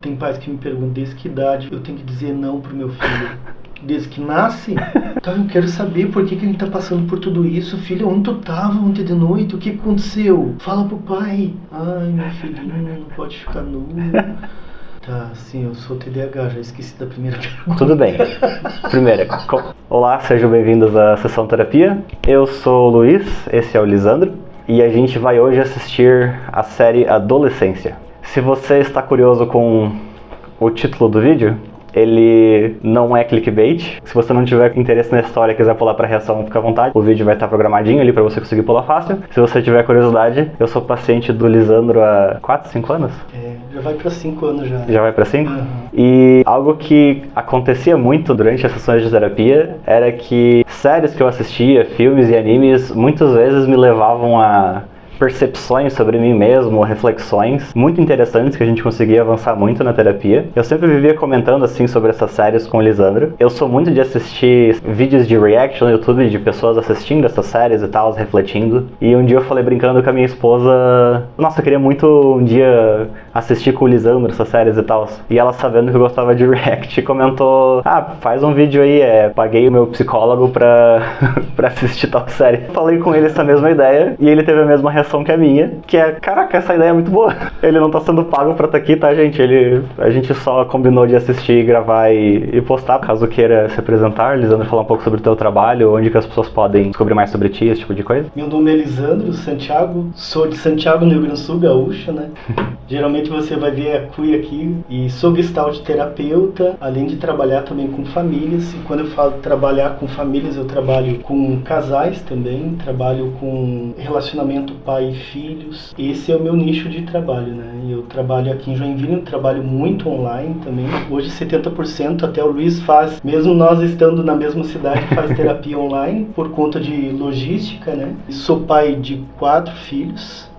Tem pais que me perguntam desde que idade eu tenho que dizer não pro meu filho. Desde que nasce? Então eu quero saber por que ele tá passando por tudo isso. Filho, onde tu tava ontem de noite? O que aconteceu? Fala pro pai. Ai, meu filhinho, não pode ficar nu. Tá, sim, eu sou TDAH, já esqueci da primeira pergunta. Tudo bem. Primeira. Olá, sejam bem-vindos à Sessão Terapia. Eu sou o Luiz, esse é o Lisandro. E a gente vai hoje assistir a série Adolescência. Se você está curioso com o título do vídeo, ele não é clickbait. Se você não tiver interesse na história e quiser pular pra reação, fica à vontade. O vídeo vai estar programadinho ali pra você conseguir pular fácil. Se você tiver curiosidade, eu sou paciente do Lisandro há 4, 5 anos? Já vai pra 5 anos já. Já vai pra 5? Uhum. E algo que acontecia muito durante as sessões de terapia era que séries que eu assistia, filmes e animes, muitas vezes me levavam a percepções sobre mim mesmo, reflexões muito interessantes que a gente conseguia avançar muito na terapia. Eu sempre vivia comentando assim sobre essas séries com o Lisandro. Eu sou muito de assistir vídeos de reaction no YouTube de pessoas assistindo essas séries e tal, refletindo. E um dia eu falei brincando com a minha esposa, nossa, eu queria muito um dia assistir com o Lisandro essas séries e tal. E ela, sabendo que eu gostava de react, comentou, faz um vídeo aí, paguei o meu psicólogo pra assistir tal série. Falei com ele essa mesma ideia e ele teve a mesma reação que a minha, que é, caraca, essa ideia é muito boa. Ele não tá sendo pago pra estar aqui, tá, gente? A gente só combinou de assistir, gravar e postar, caso queira se apresentar. Lisandro, falar um pouco sobre o teu trabalho, onde que as pessoas podem descobrir mais sobre ti, esse tipo de coisa. Meu nome é Lisandro Santiago, sou de Santiago, no Rio Grande do Sul, gaúcho, né? Geralmente você vai ver a cuia aqui, e sou gestalt terapeuta, além de trabalhar também com famílias. E quando eu falo trabalhar com famílias, eu trabalho com casais também, trabalho com relacionamento pai e filhos. Esse é o meu nicho de trabalho, né? Eu trabalho aqui em Joinville, eu trabalho muito online também. Hoje 70% até o Luiz faz, mesmo nós estando na mesma cidade, faz terapia online por conta de logística, né? Sou pai de 4 filhos.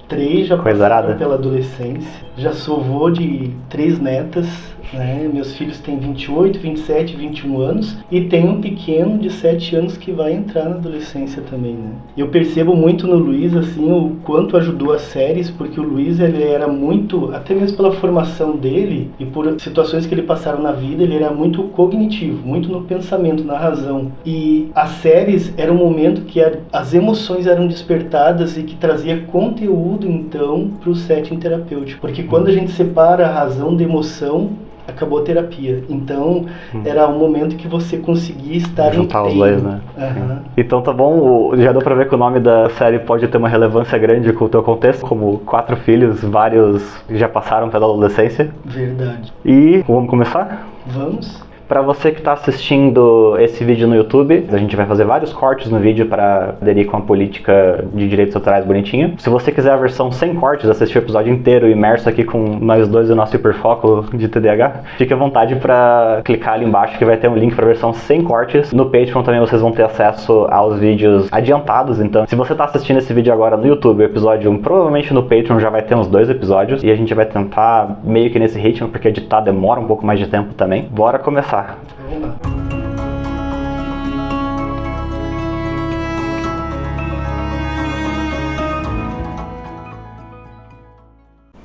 3 já passaram pela adolescência. Já sou avô de 3 netas, né? Meus filhos têm 28, 27, 21 anos. E tem um pequeno de 7 anos que vai entrar na adolescência também, né? Eu percebo muito no Luiz, assim, o quanto ajudou as séries, porque o Luiz, ele era muito, até mesmo pela formação dele e por situações que ele passaram na vida, ele era muito cognitivo, muito no pensamento, na razão. E as séries eram um momento que as emoções eram despertadas e que trazia conteúdo, então, para o setting terapêutico. Porque quando a gente separa a razão da emoção, acabou a terapia. Então, era um momento que você conseguia estar juntar os dois, né? Uhum. Então tá bom, já deu pra ver que o nome da série pode ter uma relevância grande com o teu contexto, como 4 filhos, vários já passaram pela adolescência. Verdade. E vamos começar? Vamos. Para você que está assistindo esse vídeo no YouTube, a gente vai fazer vários cortes no vídeo para aderir com a política de direitos autorais bonitinho. Se você quiser a versão sem cortes, assistir o episódio inteiro imerso aqui com nós dois e o nosso hiperfoco de TDAH, fique à vontade para clicar ali embaixo que vai ter um link para a versão sem cortes. No Patreon também vocês vão ter acesso aos vídeos adiantados, então se você está assistindo esse vídeo agora no YouTube, o episódio 1, provavelmente no Patreon já vai ter uns 2 episódios e a gente vai tentar meio que nesse ritmo, porque editar demora um pouco mais de tempo também. Bora começar. Vamos lá.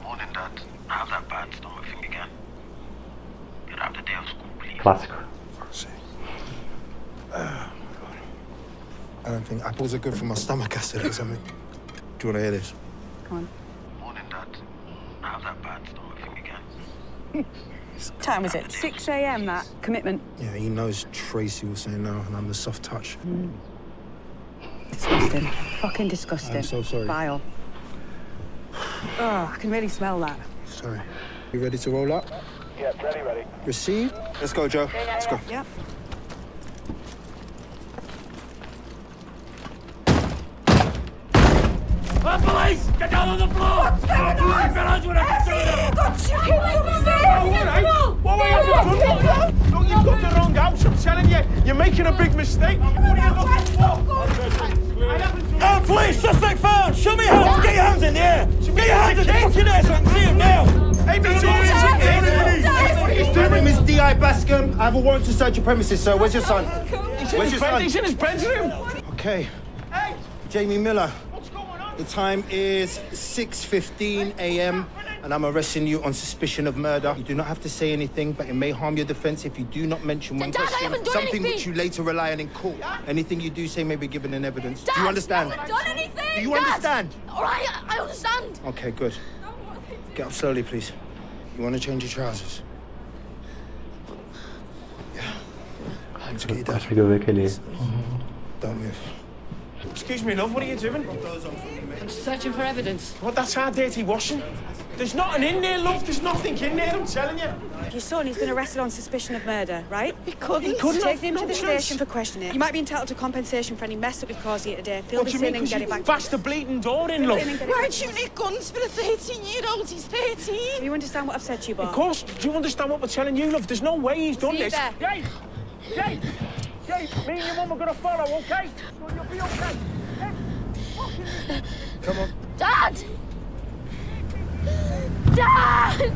Morning, Dad. How's that bad stomach thing again? You're out the day of school, please. Clássico. I don't think apples are good for my stomach acid or something. Do you want to hear this? Go on. Morning, Dad. How's that bad stomach thing again? What time is it? 6 a.m. that commitment. Yeah, he knows Tracy will say no, and I'm the soft touch. Disgusting. Fucking disgusting. I'm so sorry. Vile. Oh, I can really smell that. Sorry. You ready to roll up? Yeah, ready. Received? Let's go, Joe. Let's go. Yep. Police! Get down on the floor! What's going on? Got chickens upstairs! What were you doing? Look, you've got the wrong house, I'm telling you. You're making a big mistake. What are you looking for? Police! Suspect found! Show me your hands! Get your hands in the air! Get your hands in the fucking air so I can see him now! Hey, My name is D.I. Bascom. I have a warrant to search your premises, sir. Where's your son? Where's your son? He's in his bedroom. Okay. Hey, Jamie Miller. what's going on? The time is 6:15 a.m. and I'm arresting you on suspicion of murder. You do not have to say anything, but it may harm your defense if you do not mention one Dad, I question, haven't done something anything. which you later rely on in court. Anything you do say may be given in evidence. Dad, Do you understand? I haven't done anything. Do you Dad. understand? All right, I understand. Okay, good. Get up slowly, please. You want to change your trousers? Yeah. Time to get your dad. Consigo ver que ele... Don't move. Excuse me, love, what are you doing? I'm searching for evidence. What, that's our dirty washing? There's nothing in there, love. There's nothing in there, I'm telling you. Your son, he's been arrested on suspicion of murder, right? He couldn't Take him have, to the no chance. station for questioning. You might be entitled to compensation for any mess that we've caused here today. Fill What do this you in mean? and get it 'Cause back. you bashed the bleeding door in, love. Fill it in and get it Why back. don't you need guns for a 13-year-old? He's 13. Do you understand what I've said to you, Bob? Of course. Do you understand what we're telling you, love? There's no way he's done See you this. there. Jade! Jade! Jade, me and your mum are gonna follow, okay? You'll be okay. Come on. Dad! Dad!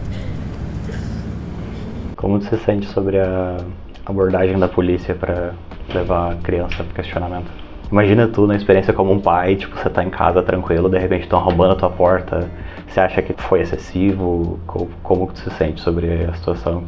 Como você se sente sobre a abordagem da polícia pra levar a criança pro questionamento? Imagina tu na experiência como um pai, tipo, você tá em casa tranquilo, de repente estão roubando a tua porta. Você acha que foi excessivo? Como que tu se sente sobre a situação?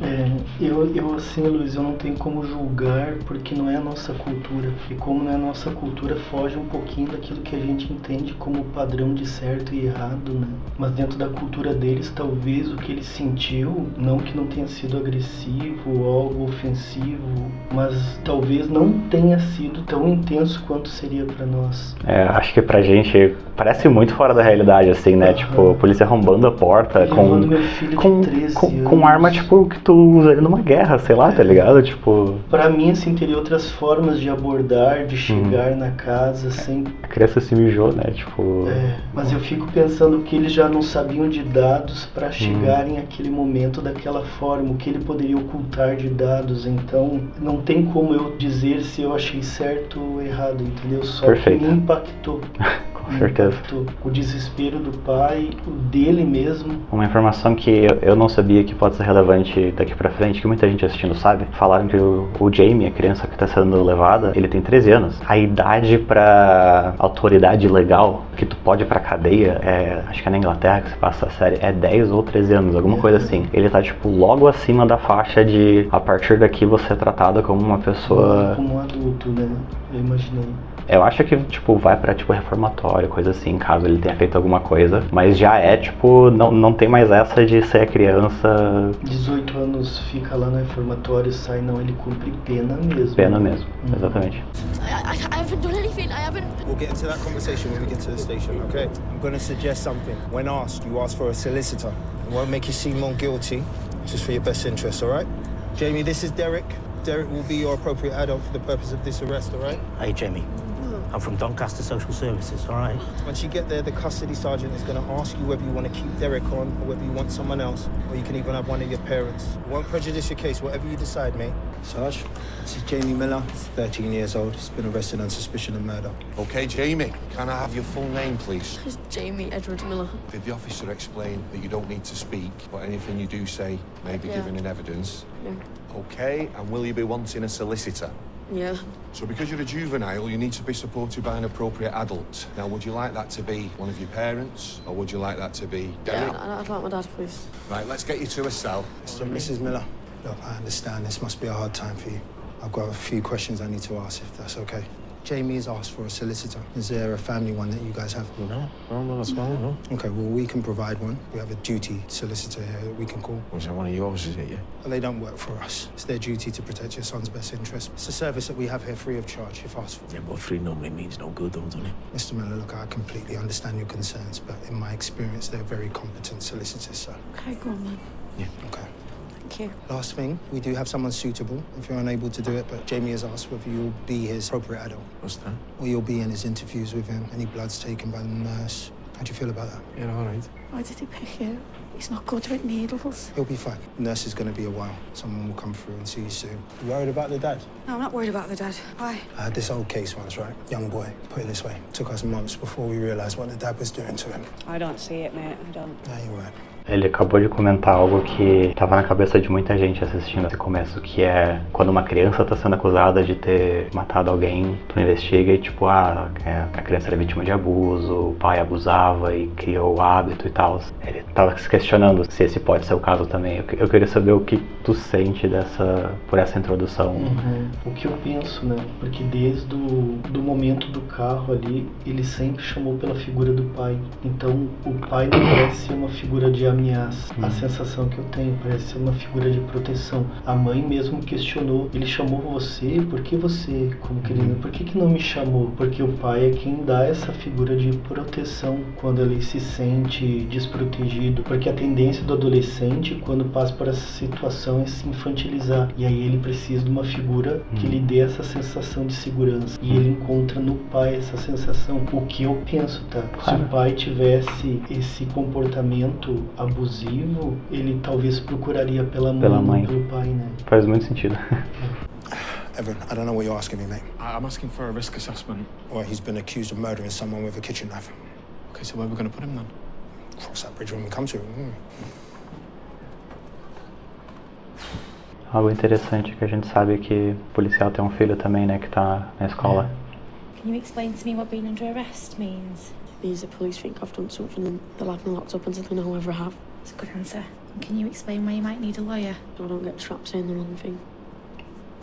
Eu assim, Luiz, eu não tenho como julgar porque não é a nossa cultura. E como não é a nossa cultura, foge um pouquinho daquilo que a gente entende como padrão de certo e errado, né? Mas dentro da cultura deles, talvez o que ele sentiu, não que não tenha sido agressivo ou algo ofensivo, mas talvez não tenha sido tão intenso quanto seria pra nós. Acho que pra gente parece muito fora da realidade, assim, né? Tipo, a polícia arrombando a porta Levando meu filho de 13 com arma, tipo, que tu usaria numa guerra, sei lá, tá ligado? Tipo... Pra mim, assim, teria outras formas de abordar, de chegar na casa sem... A criança se mijou, né? Tipo... Mas eu fico pensando que eles já não sabiam de dados pra chegarem àquele momento daquela forma, o que ele poderia ocultar de dados. Então, não tem como eu dizer se eu achei certo ou errado, entendeu? Só Perfeito. que me impactou. Com certeza. O desespero do pai, o dele mesmo. Uma informação que eu não sabia que pode ser relevante daqui pra frente, que muita gente assistindo sabe. Falaram que o Jamie, a criança que tá sendo levada, ele tem 13 anos. A idade pra autoridade legal, que tu pode ir pra cadeia, acho que é na Inglaterra que se passa a série, é 10 ou 13 anos, alguma coisa assim. Ele tá, tipo, logo acima da faixa de, a partir daqui, você é tratado como uma pessoa... Como um adulto, né? Eu imaginei. Eu acho que, tipo, vai pra, tipo, reformatório, coisa assim, caso ele tenha feito alguma coisa. Mas já é, tipo, não tem mais essa de ser criança... 18 anos fica lá no reformatório, sai, não, ele cumpre pena mesmo. Pena mesmo, exatamente. I haven't done anything. I haven't... We'll get into that conversation when we get to the station, okay? I'm going to suggest something. When asked, you ask for a solicitor. It won't make you seem more guilty, just for your best interest, all right? Jamie, this is Derek. Derek will be your appropriate adult for the purpose of this arrest, all right? Hey, Jamie. I'm from Doncaster Social Services, all right? Once you get there, the custody sergeant is going to ask you whether you want to keep Derek on or whether you want someone else, or you can even have one of your parents. It won't prejudice your case, whatever you decide, mate. Sarge, this is Jamie Miller. He's 13 years old. He's been arrested on suspicion of murder. Okay, Jamie, can I have your full name, please? It's Jamie Edward Miller. Did the officer explain that you don't need to speak, but anything you do say may be given in evidence? Yeah. Okay, and will you be wanting a solicitor? Yeah. So because you're a juvenile, you need to be supported by an appropriate adult. Now, would you like that to be one of your parents, or would you like that to be Derek? Yeah, I'd like my dad, please. Right, let's get you to a cell. Mr. and Mrs. Miller, look, I understand this must be a hard time for you. I've got a few questions I need to ask, if that's okay. Jamie has asked for a solicitor. Is there a family one that you guys have? No, that's fine, no. Okay, well, we can provide one. We have a duty solicitor here that we can call. Was that one of yours, is it, yeah? Well, they don't work for us. It's their duty to protect your son's best interest. It's a service that we have here free of charge, if asked for. Yeah, but free normally means no good, though, doesn't it? Mr. Miller, look, I completely understand your concerns, but in my experience, they're very competent solicitors, sir. Okay, go on, man. Yeah. Okay. Thank you. Last thing, we do have someone suitable if you're unable to do it, but Jamie has asked whether you'll be his appropriate adult. What's that? Or you'll be in his interviews with him, any bloods taken by the nurse. How do you feel about that? Yeah, all right. Why did he pick you? He's not good with needles. He'll be fine. The nurse is going to be a while. Someone will come through and see you soon. You worried about the dad? No, I'm not worried about the dad. Why? I had this old case once, right? Young boy, put it this way. It took us months before we realised what the dad was doing to him. I don't see it, mate. I don't. Yeah, you're right. Ele acabou de comentar algo que estava na cabeça de muita gente assistindo esse começo, que é quando uma criança está sendo acusada de ter matado alguém, tu investiga e tipo, a criança era vítima de abuso, o pai abusava e criou o hábito e tal. ele tava se questionando se esse pode ser o caso também. Eu queria saber o que tu sente por essa introdução. O que eu penso, né? Porque desde do momento do carro ali, ele sempre chamou pela figura do pai. Então, o pai não parece ser uma figura de ameaça. A sensação que eu tenho parece ser uma figura de proteção. A mãe mesmo questionou, ele chamou você, por que você, como querido, por que não me chamou? Porque o pai é quem dá essa figura de proteção quando ele se sente desprotegido, porque a tendência do adolescente quando passa por essa situação é se infantilizar, e aí ele precisa de uma figura que lhe dê essa sensação de segurança, e ele encontra no pai essa sensação. O que eu penso, tá? Se o pai tivesse esse comportamento abusivo, ele talvez procuraria pela mãe, não pelo pai, né? Faz muito sentido. Evan, I don't know what you're asking me, mate. I'm asking for a risk assessment. Well, he's been accused of murdering someone with a kitchen knife. Okay, so where are we going to put him then? Cross that bridge when we come to it. Algo interessante é que a gente sabe que o policial tem um filho também, né, que tá na escola. Can you explain to me what being under arrest means? Means the police think I've done something and they'll have me locked up until they know whether I have. That's a good answer. And can you explain why you might need a lawyer? So I don't get trapped saying the wrong thing.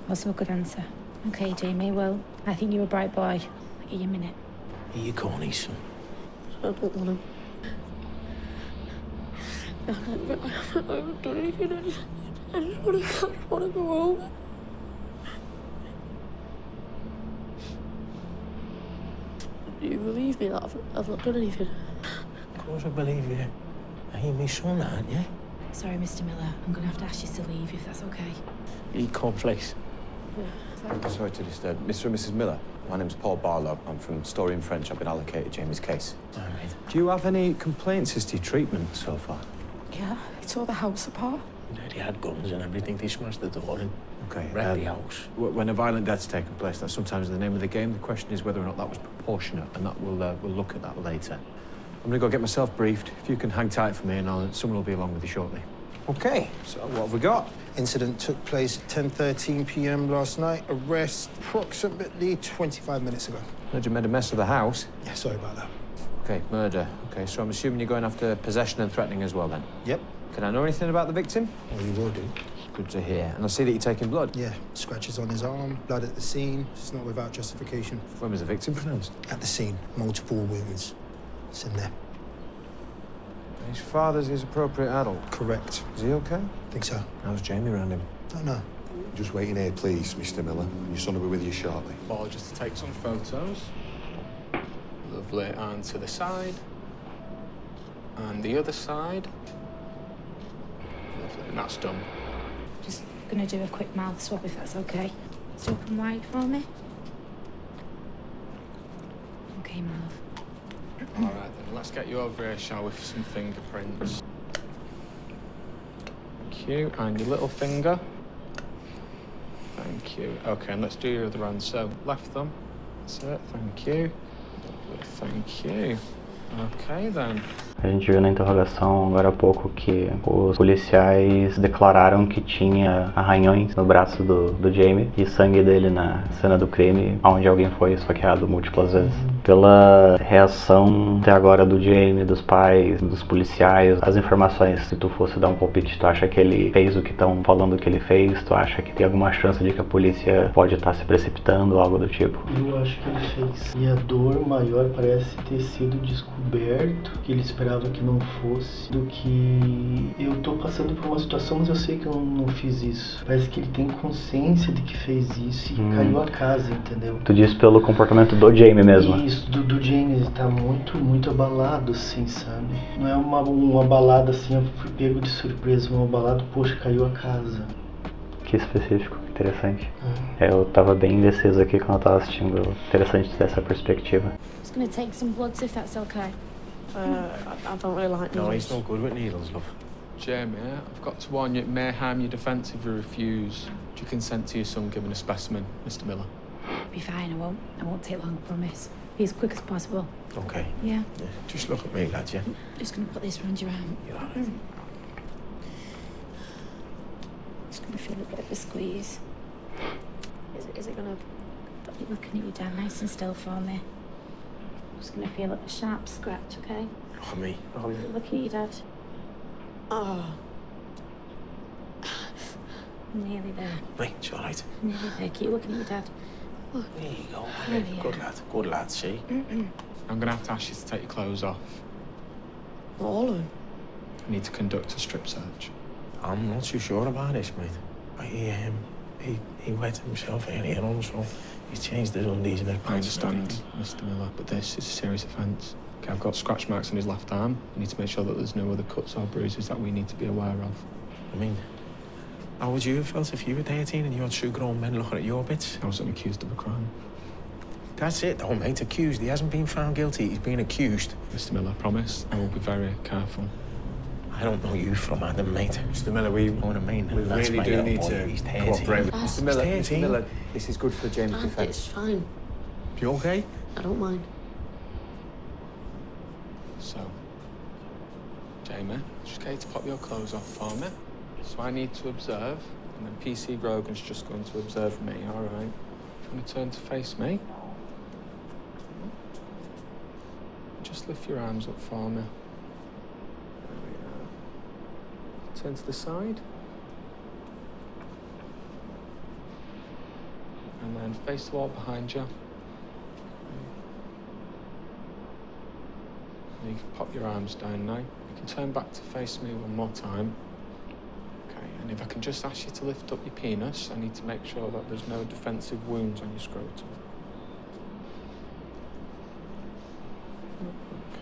Also a good answer. Okay, Jamie, well, I think you're a bright boy. I'll give you a minute. Are you corny, son? I don't want to. I haven't done anything. I just want to go home. Do you believe me that I've not done anything? Of course I believe you. You're my son, aren't you? Sorry, Mr. Miller. I'm going to have to ask you to leave if that's okay. Eat cornflakes. Sorry to disturb. Mr. and Mrs. Miller, my name's Paul Barlow. I'm from Story in French. I've been allocated Jamie's case. All right. Do you have any complaints as to your treatment so far? Yeah, he tore the house apart. You know, they had guns and everything. They smashed the door in. Okay. Wrecked the house. When a violent death's taken place, that's sometimes the name of the game. The question is whether or not that was proportionate, and that we'll look at that later. I'm going to go get myself briefed. If you can hang tight for me, and someone will be along with you shortly. Okay. So what have we got? Incident took place at 10:13 p.m. last night. Arrest approximately 25 minutes ago. Heard you made a mess of the house. Yeah, sorry about that. Okay, murder. Okay, so I'm assuming you're going after possession and threatening as well, then? Yep. Can I know anything about the victim? Well, you will do. Good to hear. And I see that you're taking blood. Yeah, scratches on his arm, blood at the scene. It's not without justification. When was the victim pronounced? At the scene, multiple wounds. It's in there. His father's his appropriate adult. Correct. Is he okay? Think so. How's Jamie around him? Don't know. Just waiting here, please, Mr. Miller. Your son will be with you shortly. Well, just to take some photos. Lovely. And to the side. And the other side. Lovely. And that's done. Just going to do a quick mouth swab if that's okay. Just open wide for me. Okay, my love. All right, then. Let's get you over here, shall we, for some fingerprints. Thank you. And your little finger. Thank you. Okay, and let's do your other hand. So, left thumb. That's it. Thank you. Lovely. Thank you. Okay, then. A gente viu na interrogação agora há pouco que os policiais declararam que tinha arranhões no braço do Jamie e sangue dele na cena do crime, onde alguém foi esfaqueado múltiplas vezes. Pela reação até agora do Jamie, dos pais, dos policiais, as informações, se tu fosse dar um palpite, tu acha que ele fez o que estão falando que ele fez? Tu acha que tem alguma chance de que a polícia pode estar se precipitando ou algo do tipo? Eu acho que ele fez. E a dor maior parece ter sido descoberto, que ele esperava que não fosse, do que eu tô passando por uma situação, mas eu sei que eu não fiz isso. Parece que ele tem consciência de que fez isso e caiu a casa, entendeu? Tu disse pelo comportamento do Jamie mesmo? Isso, do Jamie, ele tá muito abalado, assim, sabe? Não é uma balada assim, eu fui pego de surpresa, uma balada, poxa, caiu a casa. Que específico, interessante. Eu tava bem indeciso aqui quando eu tava assistindo. Interessante ter essa perspectiva. Just going to take some bloods if that's okay. I don't really like needles. No, he's no good with needles, love. Jamie, I've got to warn you, it may harm your defence if you refuse. Do you consent to your son giving a specimen, Mr. Miller? Be fine, I won't take long, I promise. Be as quick as possible. Okay. Yeah? Yeah. Just look at me, lad, yeah? Just going to put this around your arm. You're all right. Just going to feel a bit of a squeeze. Is it gonna... Keep looking at you, Dan, nice and still for me. Just going to feel a sharp scratch, okay? Look at me. Looking at you, Dad. Oh. Nearly there. Mate, it's all right. Nearly there. Keep looking at your dad. Look. There you go. There we Good are. lad. Good lad, see? I'm gonna have to ask you to take your clothes off. Not all of them. I need to conduct a strip search. I'm not too sure about this, mate. But he wet himself earlier on, so he's changed his undies and I everything. understand, Mr. Miller, but this is a serious offence. Okay, I've got scratch marks on his left arm. I need to make sure that there's no other cuts or bruises that we need to be aware of. I mean, how would you have felt if you were 13 and you had 2 grown men looking at your bits? I wasn't accused of a crime. That's it, though, mate. Accused. He hasn't been found guilty. He's been accused. Mr. Miller, promise I will be very careful. I don't know you from Adam, mate. Mr. Miller, we You know what I mean? we That's really my do little need boy. to He's 13. cooperate with Fast. Mr. Miller. He's Mr. 13. Miller, this is good for James' It's defence. fine. You okay? I don't mind. So, Jamie, just get you to pop your clothes off for me. So I need to observe, and then PC Grogan's just going to observe me, all right? You want to turn to face me? Just lift your arms up for me. There we are. Turn to the side. And then face the wall behind you. You can pop your arms down now. You can turn back to face me one more time. Okay, and if I can just ask you to lift up your penis, I need to make sure that there's no defensive wounds on your scrotum.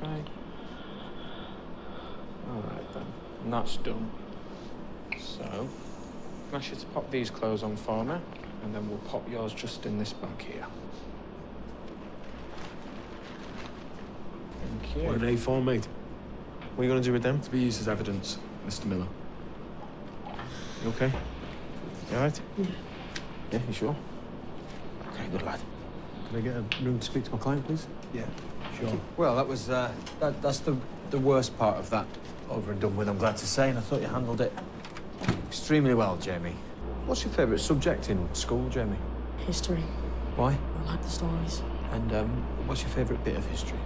Okay. All right then, and that's done. So, I'm ask you to pop these clothes on for me, and then we'll pop yours just in this bag here. Thank you. What are they for, mate? What are you going to do with them? To be used as evidence, Mr. Miller. You okay? You all right? Yeah, you sure? Okay, good lad. Can I get a room to speak to my client, please? Yeah. Sure. Well, that was that's the worst part of that over and done with, I'm glad to say, and I thought you handled it extremely well, Jamie. What's your favourite subject in school, Jamie? History. Why? I like the stories. And what's your favourite bit of history?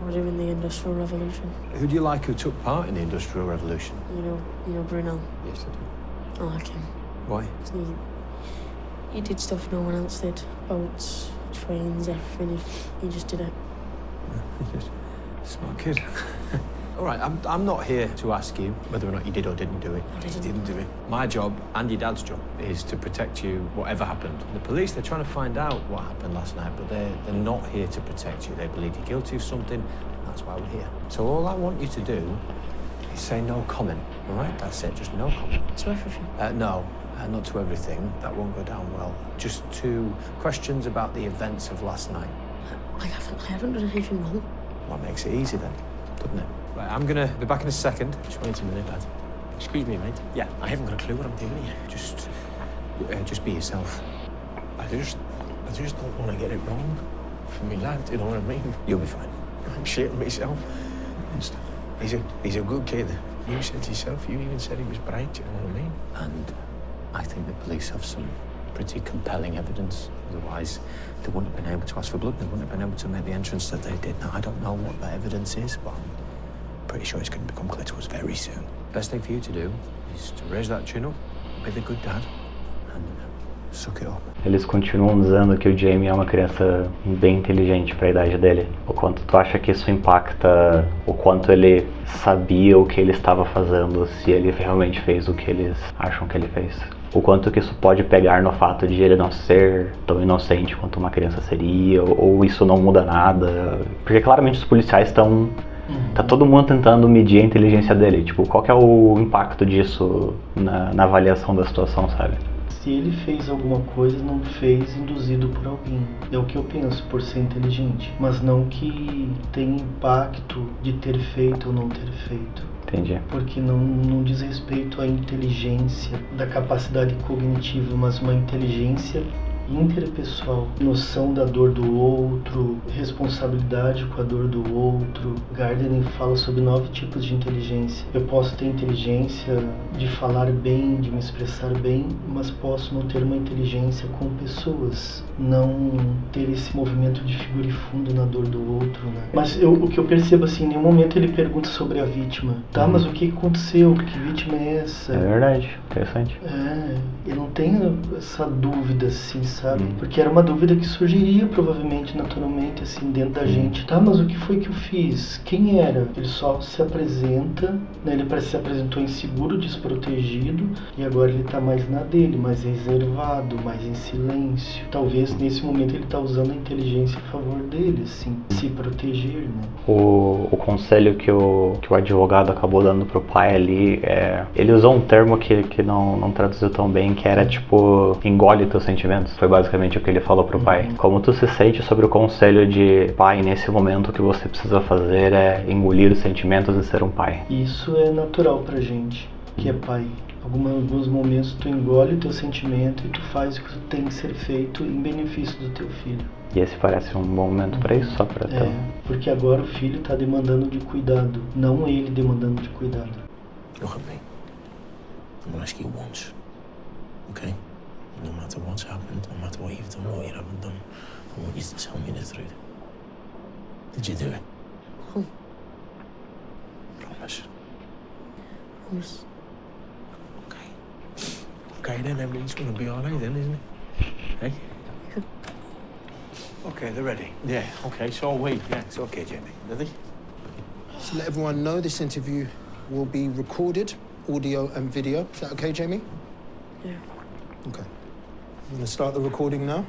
We're doing the Industrial Revolution. Who do you like who took part in the Industrial Revolution? You know Brunel. Yes, I do. I like him. Why? He did stuff no one else did. Boats, trains, everything. He just did it. Smart kid. All right, I'm not here to ask you whether or not you did or didn't do it. I didn't do it. My job, and your dad's job, is to protect you whatever happened. The police, they're trying to find out what happened last night, but they're not here to protect you. They believe you're guilty of something, that's why we're here. So all I want you to do is say no comment, all right? That's it, just no comment. To everything. No, not to everything. That won't go down well. Just 2 questions about the events of last night. I haven't done anything wrong. Well, that makes it easy then, doesn't it? Right, I'm gonna be back in a second. Just wait a minute, lad. Excuse me, mate. Yeah, I haven't got a clue what I'm doing here. Just be yourself. I just don't want to get it wrong for me, lad. You know what I mean? You'll be fine. I'm shitting myself. He's a good kid. You said yourself. You even said he was bright. You know what I mean? And I think the police have some pretty compelling evidence. Otherwise, they wouldn't have been able to ask for blood. They wouldn't have been able to make the entrance that they did. Now, I don't know what that evidence is, but I'm pretty sure it's going to become clear to us very soon. Best thing for you to do is to raise that chin up, be the good dad, and suck it up. Eles continuam dizendo que o Jamie é uma criança bem inteligente para a idade dele. O quanto tu acha que isso impacta o quanto ele sabia o que ele estava fazendo, se ele realmente fez o que eles acham que ele fez? O quanto que isso pode pegar no fato de ele não ser tão inocente quanto uma criança seria, ou isso não muda nada? Porque claramente os policiais estão... Tá todo mundo tentando medir a inteligência dele. Tipo, qual que é o impacto disso na avaliação da situação, sabe? Se ele fez alguma coisa, não fez induzido por alguém. É o que eu penso, por ser inteligente. Mas não que tem impacto de ter feito ou não ter feito. Entendi. Porque não diz respeito à inteligência, da capacidade cognitiva, mas uma inteligência interpessoal, noção da dor do outro, responsabilidade com a dor do outro. Gardner fala sobre 9 tipos de inteligência. Eu posso ter inteligência de falar bem, de me expressar bem, mas posso não ter uma inteligência com pessoas, não ter esse movimento de figura e fundo na dor do outro, né? Mas o que eu percebo, assim, em nenhum momento ele pergunta sobre a vítima. Tá, mas o que aconteceu? Que vítima é essa? É verdade, interessante. Eu não tenho essa dúvida, assim, sabe? Porque era uma dúvida que surgiria, provavelmente, naturalmente, assim, dentro da gente. Tá, mas o que foi que eu fiz? Quem era? Ele só se apresenta, né? Ele parece que se apresentou inseguro, desprotegido, e agora ele tá mais na dele, mais reservado, mais em silêncio. Talvez, nesse momento, ele tá usando a inteligência a favor dele, assim, se proteger, né? O conselho que o advogado acabou dando pro pai ali, ele usou um termo que não traduziu tão bem, que era tipo, engole teus sentimentos. Foi basicamente o que ele falou pro pai. Como tu se sente sobre o conselho de pai, nesse momento o que você precisa fazer é engolir os sentimentos e ser um pai. Isso é natural pra gente, que é pai. Alguns momentos tu engole o teu sentimento e tu faz o que tem que ser feito em benefício do teu filho. E esse parece um bom momento pra isso, só pra ter... porque agora o filho tá demandando de cuidado, não ele demandando de cuidado. Look at me. I'm gonna ask you once, okay? No matter what's happened, no matter what you've done, what you haven't done, I want you to tell me the truth. Did you do it? Promise. Promise. Okay, then everything's gonna be all right then, isn't it? Hey? Okay, they're ready. Yeah, okay, so wait. Yeah, it's okay, Jamie. Ready? So let everyone know this interview will be recorded, audio and video. Is that okay, Jamie? Yeah. Okay. I'm going to start the recording now.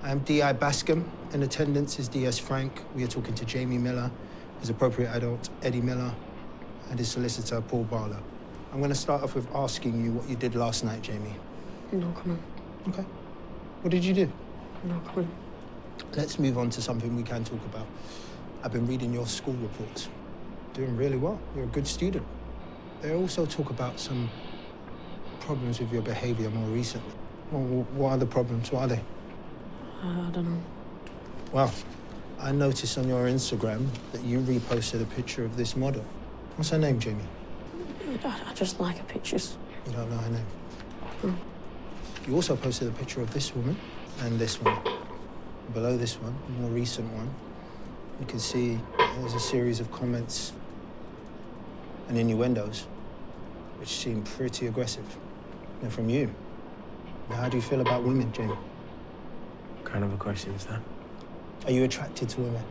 I am D.I. Bascom. In attendance is D.S. Frank. We are talking to Jamie Miller, his appropriate adult, Eddie Miller, and his solicitor, Paul Barlow. I'm going to start off with asking you what you did last night, Jamie. No comment. Okay. What did you do? No comment. Let's move on to something we can talk about. I've been reading your school reports. Doing really well. You're a good student. They also talk about some problems with your behavior more recently. Well, what are the problems? What are they? I don't know. Well, I noticed on your Instagram that you reposted a picture of this model. What's her name, Jamie? I just like her pictures. You don't know her name? No. You also posted a picture of this woman and this one. Below this one, a more recent one, you can see there's a series of comments and innuendos which seem pretty aggressive. They're from you. Now, how do you feel about women, Jamie? What kind of a question is that? Are you attracted to women?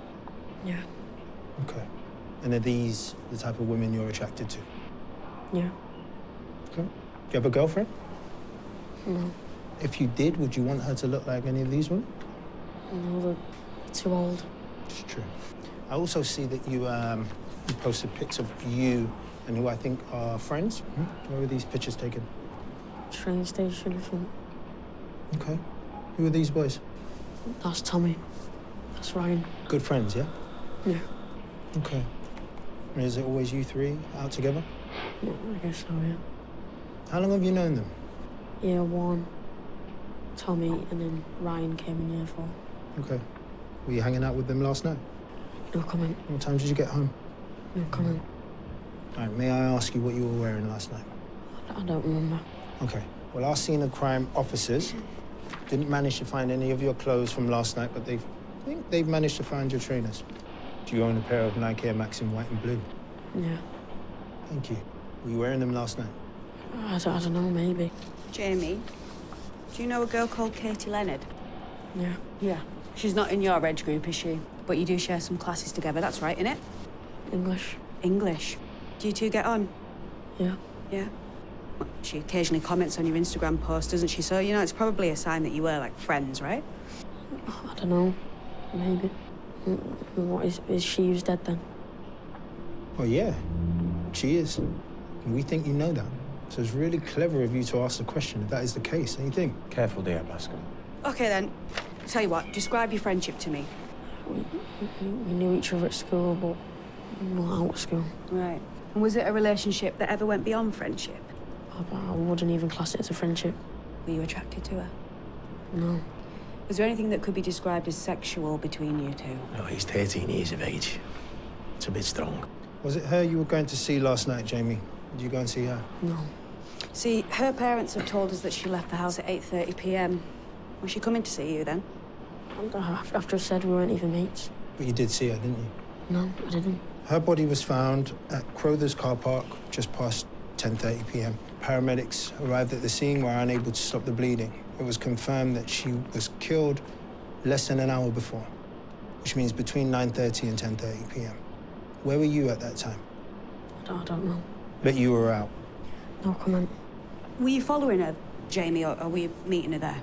Yeah. Okay. And are these the type of women you're attracted to? Yeah. Okay. Do you have a girlfriend? No. If you did, would you want her to look like any of these women? No, they're too old. It's true. I also see that you posted pics of you and who I think are friends. Where were these pictures taken? Train station, I think. Okay. Who are these boys? That's Tommy. That's Ryan. Good friends, yeah? Yeah. Okay. And is it always you three out together? Yeah, I guess so, yeah. How long have you known them? Year 1, Tommy, and then Ryan came in year 4. Okay. Were you hanging out with them last night? No comment. What time did you get home? No comment. All right, may I ask you what you were wearing last night? I don't remember. Okay. Well, our scene of crime officers didn't manage to find any of your clothes from last night, but I think they've managed to find your trainers. Do you own a pair of Nike Air Max in white and blue? Yeah. Thank you. Were you wearing them last night? I don't know, maybe. Jamie, do you know a girl called Katie Leonard? Yeah. Yeah. She's not in your age group, is she? But you do share some classes together, that's right, innit? English. English. Do you two get on? Yeah. Yeah? Well, she occasionally comments on your Instagram post, doesn't she? So, you know, it's probably a sign that you were, like, friends, right? I don't know. Maybe. What is she who's dead then? Well, yeah. She is. And we think you know that. So it's really clever of you to ask the question if that is the case, don't you think? Careful there, Bascom. Okay, then. Tell you what, describe your friendship to me. We knew each other at school, but not out of school. Right. And was it a relationship that ever went beyond friendship? I wouldn't even class it as a friendship. Were you attracted to her? No. Was there anything that could be described as sexual between you two? No, he's 13 years of age. It's a bit strong. Was it her you were going to see last night, Jamie? Did you go and see her? No. See, her parents have told us that she left the house at 8:30 p.m. Was she coming to see you then? After I said we weren't even mates. But you did see her, didn't you? No, I didn't. Her body was found at Crowther's car park just past 10:30 p.m. Paramedics arrived at the scene, were unable to stop the bleeding. It was confirmed that she was killed less than an hour before, which means between 9:30 and 10:30 p.m. Where were you at that time? I don't know. But you were out. No comment. Were you following her, Jamie, or were you meeting her there?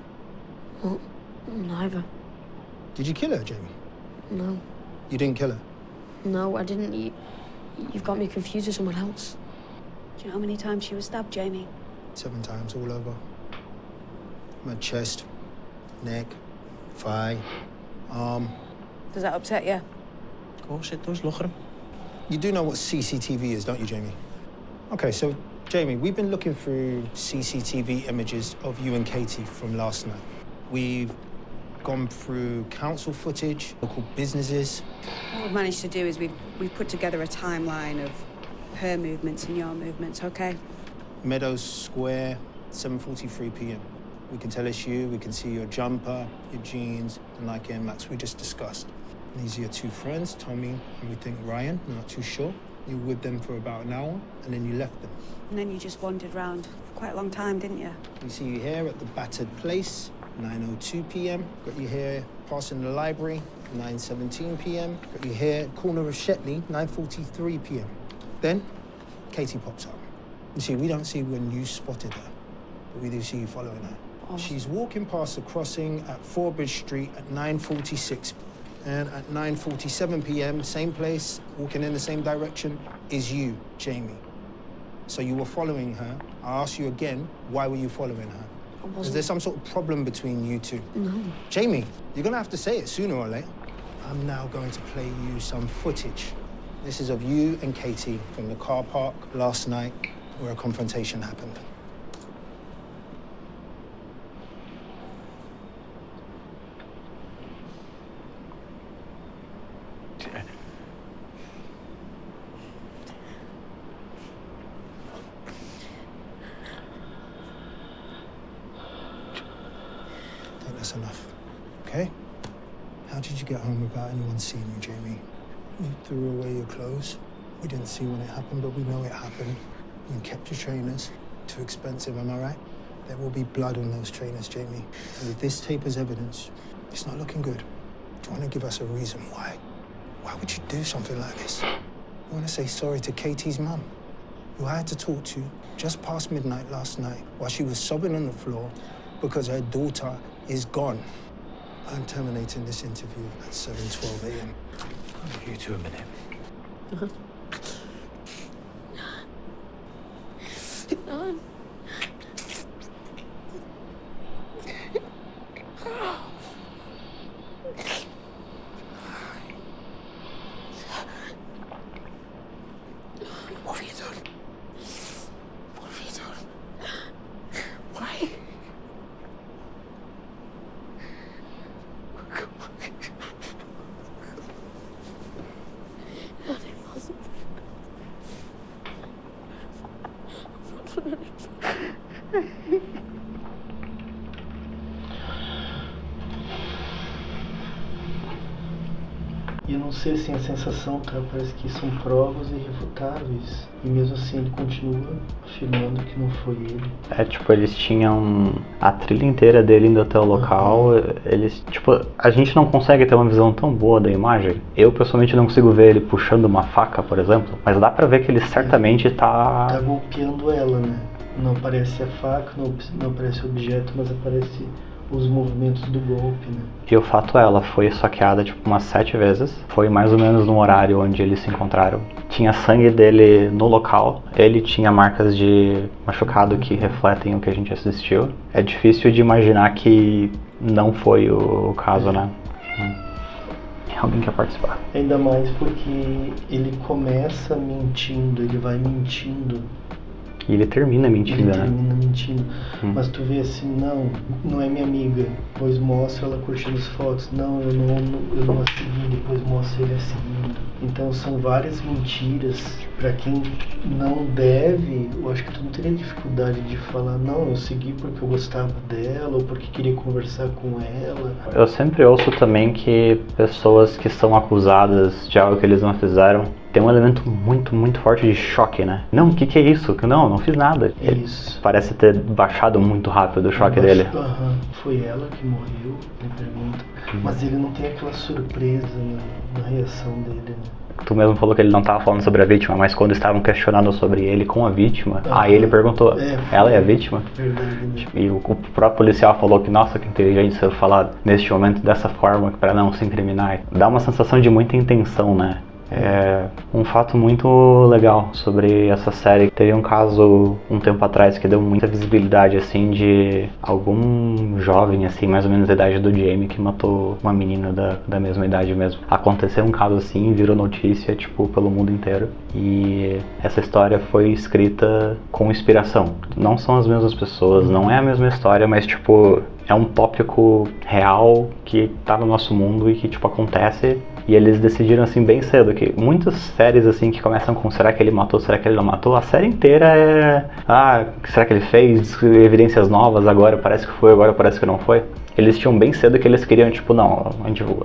Well, neither. Did you kill her, Jamie? No. You didn't kill her? No, I didn't. You've got me confused with someone else. Do you know how many times she was stabbed, Jamie? 7 times, all over. My chest, neck, thigh, arm. Does that upset you? Of course it does, look at him. You do know what CCTV is, don't you, Jamie? Okay, so, Jamie, we've been looking through CCTV images of you and Katie from last night. We've gone through council footage, local businesses. What we've managed to do is we've put together a timeline of her movements and your movements, okay? Meadows Square, 7:43 p.m. We can tell it's you, we can see your jumper, your jeans, the Nike Air Max we just discussed. And these are your 2 friends, Tommy and we think Ryan, not too sure. You were with them for about an hour, and then you left them. And then you just wandered round for quite a long time, didn't you? We see you here at the Battered Place, 9:02 p.m. Got you here passing the library, 9:17 p.m. Got you here corner of Shetley, 9:43 p.m. Then, Katie pops up. You see, we don't see when you spotted her, but we do see you following her. Oh. She's walking past the crossing at Forbridge Street at 9:46. And at 9:47 p.m., same place, walking in the same direction, is you, Jamie. So you were following her. I ask you again, why were you following her? Is there some sort of problem between you two? No. Jamie, you're gonna have to say it sooner or later. I'm now going to play you some footage. This is of you and Katie from the car park last night where a confrontation happened. I think that's enough, okay? How did you get home without anyone seeing you, Jamie? You threw away your clothes. We didn't see when it happened, but we know it happened. You kept your trainers. Too expensive, am I right? There will be blood on those trainers, Jamie. And with this tape as evidence, it's not looking good. Do you want to give us a reason why? Why would you do something like this? You want to say sorry to Katie's mum, who I had to talk to just past midnight last night while she was sobbing on the floor because her daughter is gone. I'm terminating this interview at 7:12 a.m. I'll give you 2 a minute. No. What have you done? What have you done? Why? Nothing wasn't. E eu não sei assim, a sensação, tá? Parece que são provas irrefutáveis. E mesmo assim ele continua afirmando que não foi ele. É, tipo, eles tinham a trilha inteira dele indo até o local. Eles, tipo, a gente não consegue ter uma visão tão boa da imagem. Eu, pessoalmente, não consigo ver ele puxando uma faca, por exemplo. Mas dá pra ver que ele certamente tá golpeando ela, né? Não aparece a faca, não aparece o objeto, mas aparece os movimentos do golpe, né? E o fato é, ela foi esfaqueada tipo umas 7 vezes. Foi mais ou menos no horário onde eles se encontraram. Tinha sangue dele no local. Ele tinha marcas de machucado que refletem o que a gente assistiu. É difícil de imaginar que não foi o caso, né? Alguém quer participar? Ainda mais porque ele começa mentindo, ele vai mentindo E ele termina mentindo, Ele né? termina mentindo. Mas tu vê assim, não é minha amiga. Depois mostra ela curtindo as fotos. Não, eu não a segui. Depois mostra ele a seguindo. Então são várias mentiras. Pra quem não deve, eu acho que tu não teria dificuldade de falar, não, eu segui porque eu gostava dela ou porque queria conversar com ela. Eu sempre ouço também que pessoas que são acusadas de algo que eles não fizeram tem um elemento muito, muito forte de choque, né? Não, o que é isso? Não fiz nada. Isso. Parece ter baixado muito rápido o choque dele. Foi ela que morreu, me pergunta. Mas ele não tem aquela surpresa na reação dele, né? Tu mesmo falou que ele não estava falando sobre a vítima, mas quando estavam questionando sobre ele com a vítima, aí ele perguntou, ela é a vítima? Verdade, né? E o próprio policial falou que, nossa, que inteligente falar neste momento dessa forma para não se incriminar. Dá uma sensação de muita intenção, né? É um fato muito legal sobre essa série. Teve um caso um tempo atrás que deu muita visibilidade, assim, de algum jovem, assim, mais ou menos da idade do Jamie, que matou uma menina da mesma idade mesmo. Aconteceu um caso assim, virou notícia, tipo, pelo mundo inteiro. E essa história foi escrita com inspiração. Não são as mesmas pessoas, não é a mesma história, mas, tipo, é um tópico real que tá no nosso mundo e que, tipo, acontece. E eles decidiram, assim, bem cedo, que muitas séries, assim, que começam com será que ele matou, será que ele não matou, a série inteira é será que ele fez, evidências novas, agora parece que foi, agora parece que não foi. Eles tinham bem cedo que eles queriam, tipo, não,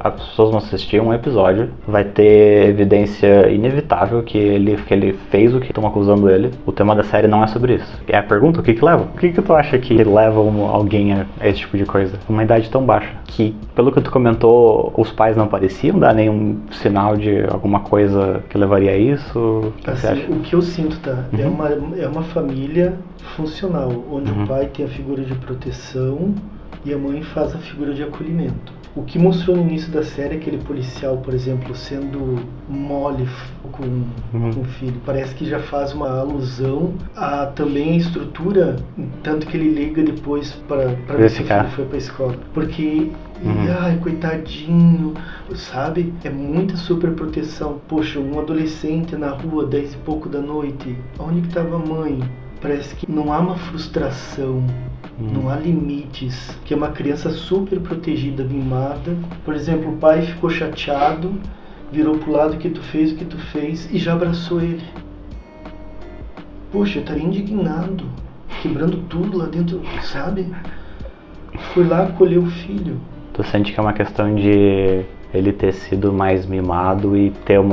as pessoas vão assistir um episódio, vai ter evidência inevitável que ele fez o que estão acusando ele. O tema da série não é sobre isso. É a pergunta, o que leva? O que tu acha que leva alguém a esse tipo de coisa? Uma idade tão baixa. Que, pelo que tu comentou, os pais não pareciam dar nenhum sinal de alguma coisa que levaria a isso? O que você acha? O que eu sinto, tá? É uma família funcional, onde o pai tem a figura de proteção e a mãe faz a figura de acolhimento. O que mostrou no início da série, aquele policial, por exemplo, sendo mole com o filho, parece que já faz uma alusão a também a estrutura, tanto que ele liga depois para ver se o filho foi para a escola. Porque, ai, coitadinho, sabe? É muita super proteção. Poxa, um adolescente na rua, 10 e pouco da noite, onde que estava a mãe? Parece que não há uma frustração, não há limites, que é uma criança super protegida, mimada. Por exemplo, o pai ficou chateado, virou pro lado o que tu fez e já abraçou ele. Poxa, eu estaria indignado, quebrando tudo lá dentro, sabe? Foi lá acolher o filho. Tu sente que é uma questão de ele ter sido mais mimado e ter um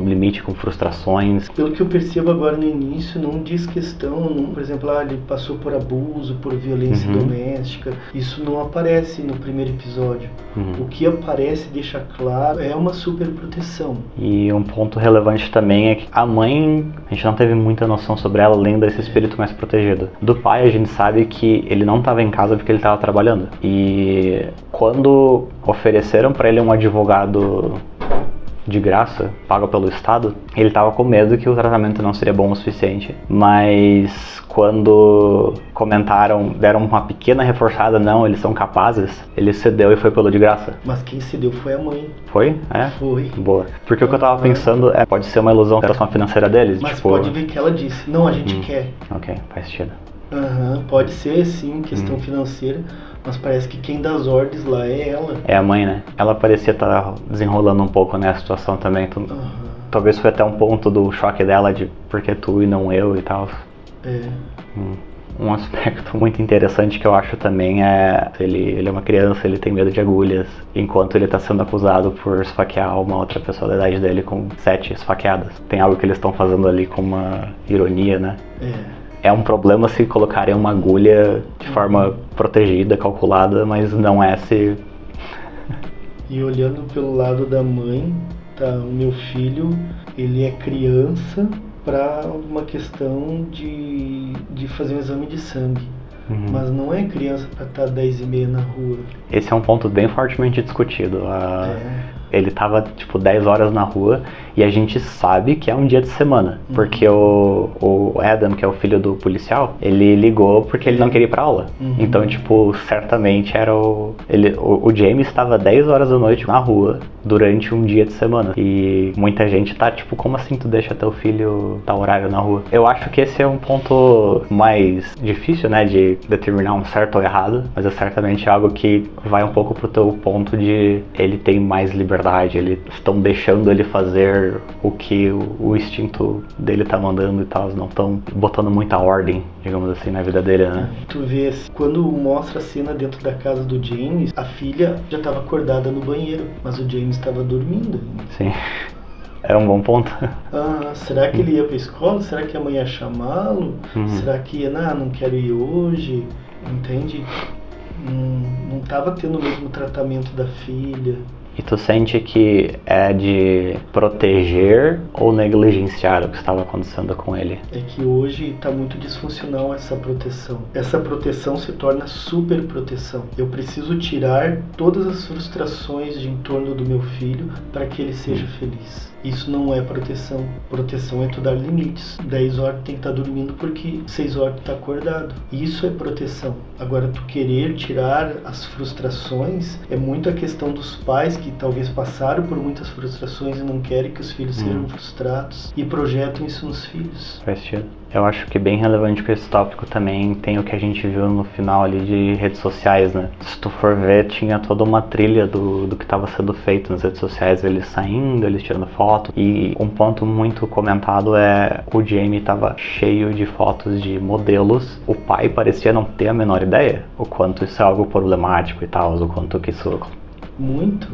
limite com frustrações? Pelo que eu percebo agora no início, não diz questão, por exemplo, ele passou por abuso, por violência doméstica. Isso não aparece no primeiro episódio. O que aparece, deixa claro, é uma super proteção. E um ponto relevante também é que a mãe, a gente não teve muita noção sobre ela, além desse espírito mais protegido. Do pai, a gente sabe que ele não estava em casa porque ele estava trabalhando. E quando ofereceram para ele um advogado de graça, pago pelo Estado, ele estava com medo que o tratamento não seria bom o suficiente. Mas quando deram uma pequena reforçada, não, eles são capazes, ele cedeu e foi pelo de graça. Mas quem cedeu foi a mãe. Foi? É? Foi. Boa. Porque o que eu tava pensando pode ser uma ilusão da situação financeira deles. Mas tipo... pode ver que ela disse, não, a gente quer. Ok, faz sentido. Pode ser sim, questão financeira, mas parece que quem dá as ordens lá é ela. É a mãe, né? Ela parecia estar desenrolando um pouco, né, a situação também. Talvez foi até um ponto do choque dela de por que tu e não eu e tal. Um aspecto muito interessante que eu acho também é ele é uma criança, ele tem medo de agulhas, enquanto ele está sendo acusado por esfaquear uma outra pessoa da idade dele com 7 esfaqueadas. Tem algo que eles estão fazendo ali com uma ironia, né? É um problema se colocarem uma agulha de forma protegida, calculada, mas não é se... E olhando pelo lado da mãe, tá, o meu filho, ele é criança para uma questão de fazer um exame de sangue. Mas não é criança para estar 10h30 na rua. Esse é um ponto bem fortemente discutido. Ele tava, tipo, 10 horas na rua e a gente sabe que é um dia de semana. Porque o Adam, que é o filho do policial, ele ligou porque ele não queria ir pra aula. Então, tipo, certamente era o James estava 10 horas da noite na rua durante um dia de semana. E muita gente tá, tipo, como assim tu deixa teu filho tal horário na rua? Eu acho que esse é um ponto mais difícil, né, de determinar um certo ou errado, mas é certamente algo que vai um pouco pro teu ponto de ele tem mais liberdade, eles estão deixando ele fazer o que o instinto dele tá mandando e tal, não estão botando muita ordem, digamos assim, na vida dele, né? Tu vê, quando mostra a cena dentro da casa do James, a filha já estava acordada no banheiro, mas o James estava dormindo. Sim. É um bom ponto. Será que ele ia pra escola? Será que a mãe ia chamá-lo? Será que não quero ir hoje? Entende? Não estava tendo o mesmo tratamento da filha. E tu sente que é de proteger ou negligenciar o que estava acontecendo com ele? É que hoje está muito disfuncional essa proteção. Essa proteção se torna super proteção. Eu preciso tirar todas as frustrações de em torno do meu filho para que ele seja feliz. Isso não é proteção. Proteção é tu dar limites. 10 horas tu tem que estar dormindo porque 6 horas tu tá acordado. Isso é proteção. Agora, tu querer tirar as frustrações é muito a questão dos pais que talvez passaram por muitas frustrações e não querem que os filhos sejam frustrados e projetam isso nos filhos. Faz sentido. Eu acho que bem relevante para esse tópico também tem o que a gente viu no final ali de redes sociais, né? Se tu for ver, tinha toda uma trilha do que estava sendo feito nas redes sociais, eles saindo, eles tirando foto. E um ponto muito comentado é o Jamie estava cheio de fotos de modelos. O pai parecia não ter a menor ideia o quanto isso é algo problemático e tal, o quanto que isso... Muito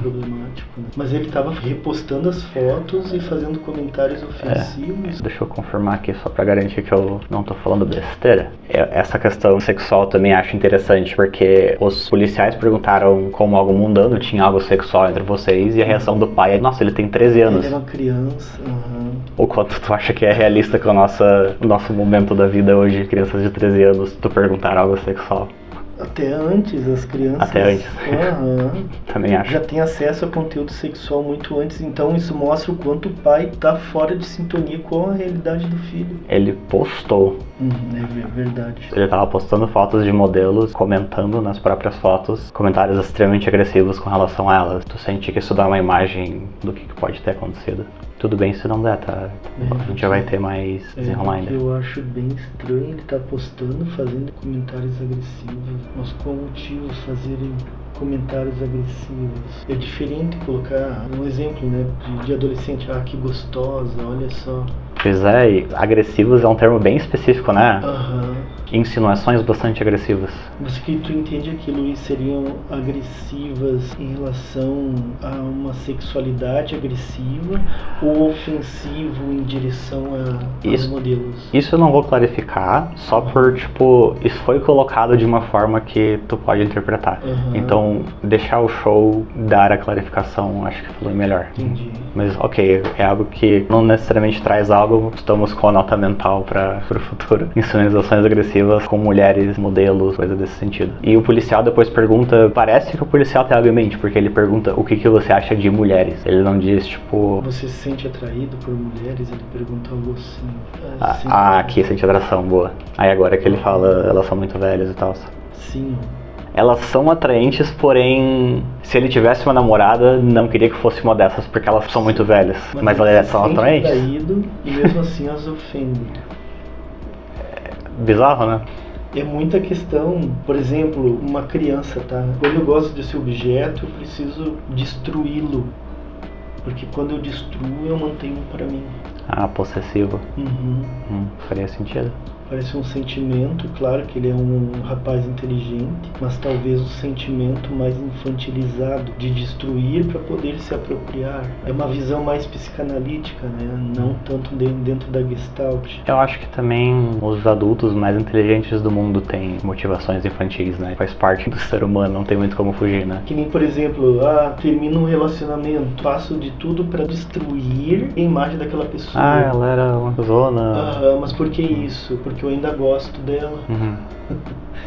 problemático, né? Mas ele estava repostando as fotos e fazendo comentários ofensivos. Deixa eu confirmar aqui só pra garantir que eu não tô falando besteira. Essa questão sexual também acho interessante, porque os policiais perguntaram como algo mundano tinha algo sexual entre vocês, e a reação do pai é, nossa, ele tem 13 anos. Ele é uma criança. O quanto tu acha que é realista com o nosso momento da vida hoje, crianças de 13 anos, tu perguntar algo sexual? Até antes, as crianças... Até antes. Também acho. Já tem acesso a conteúdo sexual muito antes, então isso mostra o quanto o pai tá fora de sintonia com a realidade do filho. Ele postou. É verdade. Ele tava postando fotos de modelos, comentando nas próprias fotos, comentários extremamente agressivos com relação a elas. Tu sente que isso dá uma imagem do que pode ter acontecido. Tudo bem se não der, tá? A gente já vai ter mais desenrolar ainda. Eu acho bem estranho ele estar postando, fazendo comentários agressivos. Mas qual motivo fazerem comentários agressivos? É diferente colocar um exemplo, né, de adolescente, que gostosa, olha só. Pois é, e agressivos é um termo bem específico, né? Insinuações bastante agressivas. Mas que tu entende aquilo e seriam agressivas em relação a uma sexualidade agressiva ou ofensivo em direção aos modelos? Isso eu não vou clarificar, só por, tipo, isso foi colocado de uma forma que tu pode interpretar. Então, deixar o show dar a clarificação, acho que foi melhor. Entendi. Mas, ok, é algo que não necessariamente traz algo, estamos com a nota mental para o futuro. Insinuações agressivas com mulheres, modelos, coisa desse sentido. E o policial depois pergunta, parece que o policial tem algo em mente, porque ele pergunta o que você acha de mulheres. Ele não diz, tipo... Você se sente atraído por mulheres? Ele pergunta algo assim. Aqui sente atração, boa. Aí agora que ele fala, elas são muito velhas e tal. Sim. Elas são atraentes, porém, se ele tivesse uma namorada, não queria que fosse uma dessas, porque elas são muito velhas. Mas elas são atraentes. Atraído, e mesmo assim as ofendem. Bizarro, né? É muita questão, por exemplo, uma criança, tá? Quando eu gosto desse objeto, eu preciso destruí-lo. Porque quando eu destruo, eu mantenho para mim. Possessivo. Faria sentido. Parece um sentimento, claro que ele é um rapaz inteligente, mas talvez um sentimento mais infantilizado, de destruir para poder se apropriar. É uma visão mais psicanalítica, né? Não tanto dentro da Gestalt. Eu acho que também os adultos mais inteligentes do mundo têm motivações infantis, né? Faz parte do ser humano, não tem muito como fugir, né? Que nem, por exemplo, termino um relacionamento, faço de tudo para destruir a imagem daquela pessoa. Ela era uma zona. Mas por que isso? Porque eu ainda gosto dela.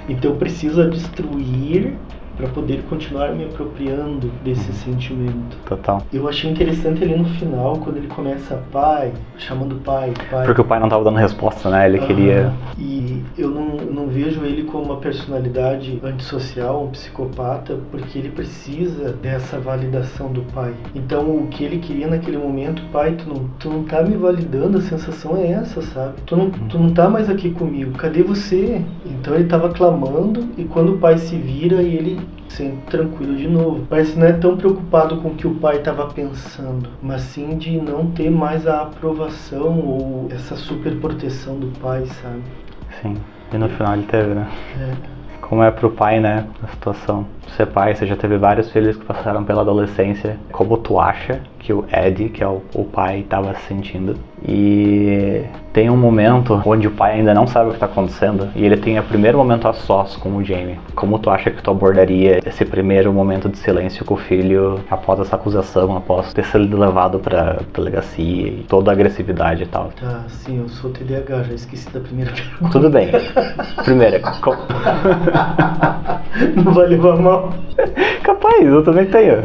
Então eu preciso destruir para poder continuar me apropriando desse sentimento. Total. Eu achei interessante ali no final, quando ele começa pai, chamando pai. Porque o pai não tava dando resposta, né? Ele queria... E eu não vejo ele como uma personalidade antissocial, um psicopata, porque ele precisa dessa validação do pai. Então o que ele queria naquele momento, pai, tu não tá me validando, a sensação é essa, sabe? Tu não tá mais aqui comigo, cadê você? Então ele tava clamando, e quando o pai se vira, ele sendo tranquilo de novo. Parece que não é tão preocupado com o que o pai estava pensando, mas sim de não ter mais a aprovação ou essa super proteção do pai, sabe? Sim, e no final ele teve, né? Como é pro pai, né, a situação. Ser pai, você já teve vários filhos que passaram pela adolescência. Como tu acha que o Eddie, que é o pai, estava se sentindo? E tem um momento onde o pai ainda não sabe o que está acontecendo e ele tem o primeiro momento a sós com o Jamie. Como tu acha que tu abordaria esse primeiro momento de silêncio com o filho após essa acusação, após ter sido levado pra delegacia e toda a agressividade e tal? Tá, sim, eu sou TDAH, já esqueci da primeira pergunta. Tudo bem. Primeira. Não vai levar mal. Capaz, eu também tenho.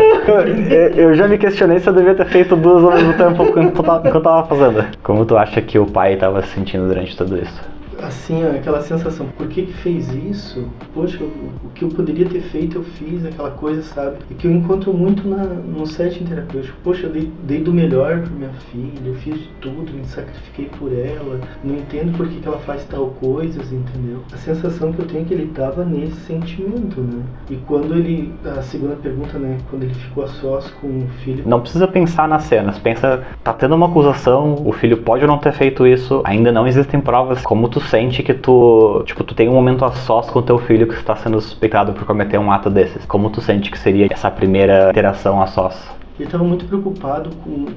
Eu já me questionei se eu devia ter feito duas ao mesmo tempo enquanto eu tava fazendo. Como tu acha que o pai estava se sentindo durante tudo isso? Assim, aquela sensação, por que fez isso? Poxa, o que eu poderia ter feito eu fiz, aquela coisa, sabe? E que eu encontro muito no setting terapêutico. Poxa, eu dei do melhor pra minha filha, eu fiz de tudo, me sacrifiquei por ela, não entendo por que ela faz tal coisas, entendeu? A sensação que eu tenho é que ele tava nesse sentimento, né? E quando ele, a segunda pergunta, né? Quando ele ficou a sós com o filho... Não precisa pensar nas cenas, pensa, tá tendo uma acusação, o filho pode ou não ter feito isso, ainda não existem provas, como tu sente que tu tem um momento a sós com o teu filho que está sendo suspeitado por cometer um ato desses. Como tu sente que seria essa primeira interação a sós? Ele estava muito preocupado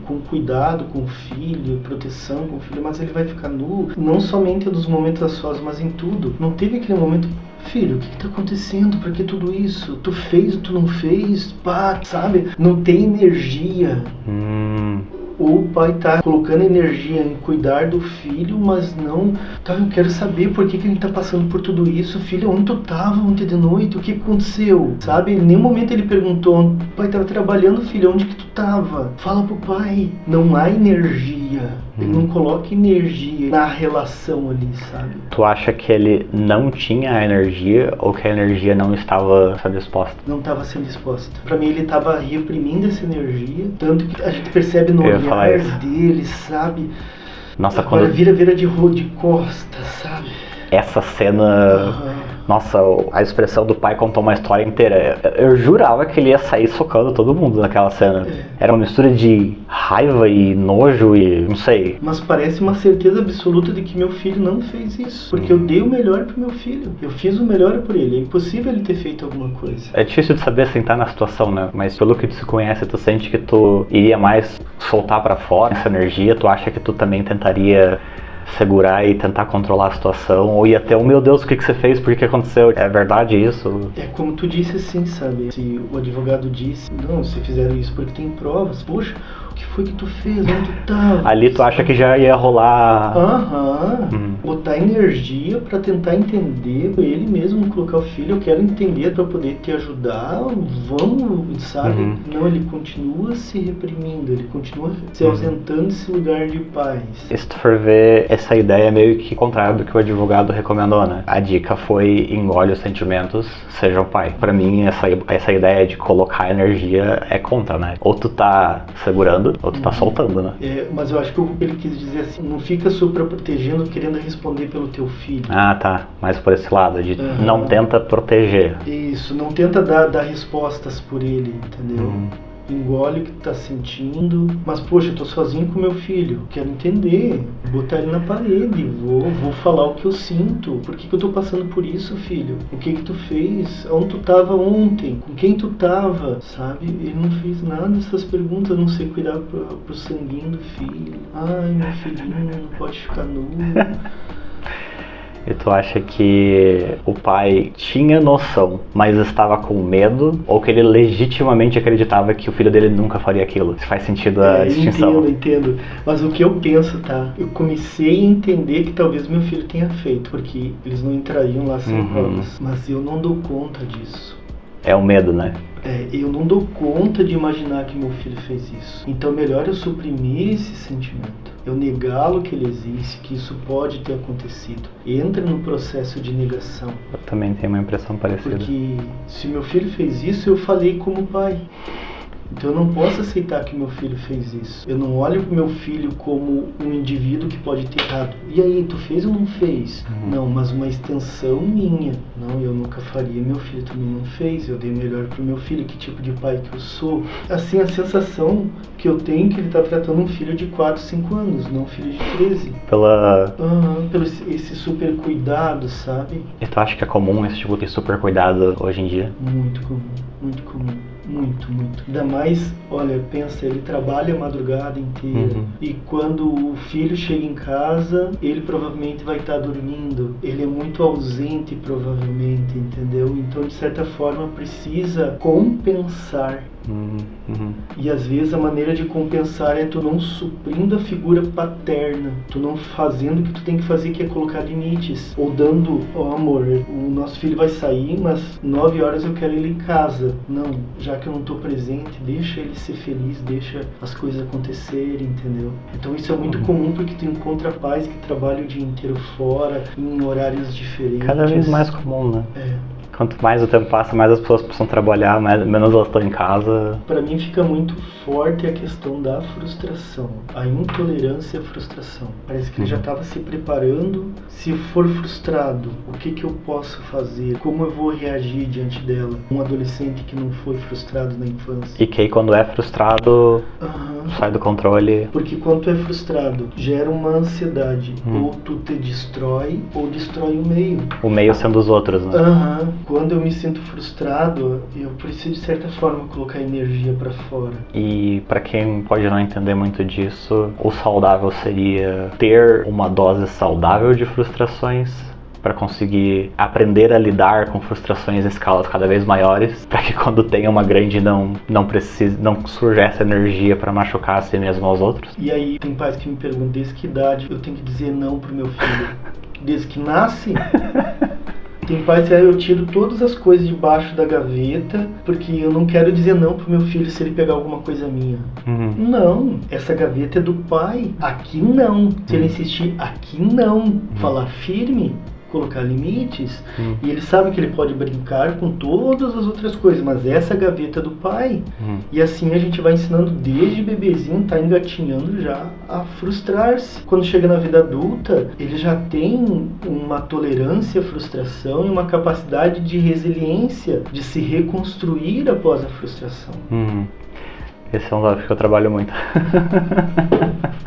com cuidado com o filho, proteção com o filho, mas ele vai ficar nu, não somente nos momentos a sós, mas em tudo. Não teve aquele momento, filho, o que está acontecendo? Por que tudo isso? Tu fez ou tu não fez? Pá, sabe? Não tem energia. Ou o pai tá colocando energia em cuidar do filho, mas não... Tá, eu quero saber por que ele tá passando por tudo isso. Filho, onde tu tava ontem de noite? O que aconteceu? Sabe? Em nenhum momento ele perguntou, o pai tava trabalhando, filho, onde que tu tava? Fala pro pai. Não há energia. Ele não coloca energia na relação ali, sabe? Tu acha que ele não tinha a energia ou que a energia não estava sendo exposta? Não estava sendo exposta. Pra mim ele estava reprimindo essa energia, tanto que a gente percebe no olhar dele, sabe? Nossa, agora quando... vira de costas, sabe? Essa cena... Nossa, a expressão do pai contou uma história inteira. Eu jurava que ele ia sair socando todo mundo naquela cena. Era uma mistura de raiva e nojo e não sei. Mas parece uma certeza absoluta de que meu filho não fez isso. Porque eu dei o melhor pro meu filho. Eu fiz o melhor por ele. É impossível ele ter feito alguma coisa. É difícil de saber sentar na situação, né? Mas pelo que tu se conhece, tu sente que tu iria mais soltar pra fora essa energia? Tu acha que tu também tentaria segurar e tentar controlar a situação, ou ia até, oh meu Deus, o que você fez, por que aconteceu, é verdade isso? É como tu disse assim, sabe, se o advogado disse, não, se fizeram isso porque tem provas, poxa, o que foi que tu fez, onde tu tava? Ali tu acha que já ia rolar... Botar energia pra tentar entender ele mesmo, colocar o filho, eu quero entender pra poder te ajudar, vamos, sabe? Não, ele continua se reprimindo, ele continua se ausentando desse lugar de paz. Se tu for ver, essa ideia é meio que contrária do que o advogado recomendou, né? A dica foi engole os sentimentos, seja um pai. Pra mim, essa ideia de colocar energia é contra, né? Ou tu tá segurando, ou tu tá soltando, né? Mas eu acho que ele quis dizer assim, não fica super protegendo, querendo responder pelo teu filho. Ah, tá. Mais por esse lado, de não tenta proteger. Isso, não tenta dar respostas por ele, entendeu? Engole o que tá sentindo, mas poxa, eu tô sozinho com meu filho, quero entender, botar ele na parede, vou falar o que eu sinto, por que eu tô passando por isso, filho? O que tu fez? Onde tu tava ontem? Com quem tu tava? Sabe? Ele não fez nada dessas perguntas, a não ser cuidar pro sanguinho do filho. Ai, meu filhinho não pode ficar nu. E tu acha que o pai tinha noção, mas estava com medo, ou que ele legitimamente acreditava que o filho dele nunca faria aquilo? Se faz sentido a distinção? Entendo. Mas o que eu penso, tá? Eu comecei a entender que talvez meu filho tenha feito, porque eles não entrariam lá sem provas. Mas eu não dou conta disso. É o medo, né? Eu não dou conta de imaginar que meu filho fez isso. Então melhor eu suprimir esse sentimento. Eu negá-lo que ele existe, que isso pode ter acontecido. Entra no processo de negação. Eu também tenho uma impressão parecida. Porque se meu filho fez isso, eu falei como pai. Então eu não posso aceitar que meu filho fez isso. Eu não olho pro meu filho como um indivíduo que pode ter errado. E aí, tu fez ou não fez? Não, mas uma extensão minha. Não, eu nunca faria. Meu filho também não fez. Eu dei melhor pro meu filho. Que tipo de pai que eu sou? Assim, a sensação que eu tenho que ele tá tratando um filho de 4, 5 anos, não um filho de 13. Pelo esse super cuidado, sabe? E tu acha que é comum esse tipo de super cuidado hoje em dia? Muito comum, muito comum. Muito. Ainda mais, olha, pensa, ele trabalha a madrugada inteira e quando o filho chega em casa, ele provavelmente vai estar dormindo. Ele é muito ausente, provavelmente, entendeu? Então, de certa forma, precisa compensar. E às vezes a maneira de compensar é tu não suprindo a figura paterna, tu não fazendo o que tu tem que fazer, que é colocar limites, ou dando, amor, o nosso filho vai sair, mas 9 horas eu quero ele em casa. Não, já que eu não tô presente, deixa ele ser feliz, deixa as coisas acontecerem, entendeu? Então isso é muito comum porque tu encontra pais que trabalham o dia inteiro fora, em horários diferentes. Cada vez mais comum, né? Quanto mais o tempo passa, mais as pessoas precisam trabalhar, menos elas estão em casa. Para mim fica muito forte a questão da frustração, a intolerância à frustração. Parece que ele já estava se preparando. Se eu for frustrado, o que eu posso fazer? Como eu vou reagir diante dela? Um adolescente que não foi frustrado na infância. E que aí quando é frustrado, sai do controle. Porque quando tu é frustrado, gera uma ansiedade. Ou tu te destrói, ou destrói o meio. O meio sendo os outros, né? Quando eu me sinto frustrado, eu preciso de certa forma colocar energia pra fora. E pra quem pode não entender muito disso, o saudável seria ter uma dose saudável de frustrações para conseguir aprender a lidar com frustrações em escalas cada vez maiores, para que quando tenha uma grande não surja essa energia para machucar a si mesmo aos outros. E aí tem pais que me perguntam desde que idade eu tenho que dizer não pro meu filho? Desde que nasce? Tem pais que eu tiro todas as coisas debaixo da gaveta porque eu não quero dizer não pro meu filho se ele pegar alguma coisa minha. Não, essa gaveta é do pai. Aqui não. Se ele insistir, aqui não. Falar firme, colocar limites. E ele sabe que ele pode brincar com todas as outras coisas, mas essa é a gaveta do pai. E assim a gente vai ensinando desde bebezinho, tá engatinhando já a frustrar-se. Quando chega na vida adulta, ele já tem uma tolerância à frustração e uma capacidade de resiliência, de se reconstruir após a frustração. Esse é um lado que eu trabalho muito.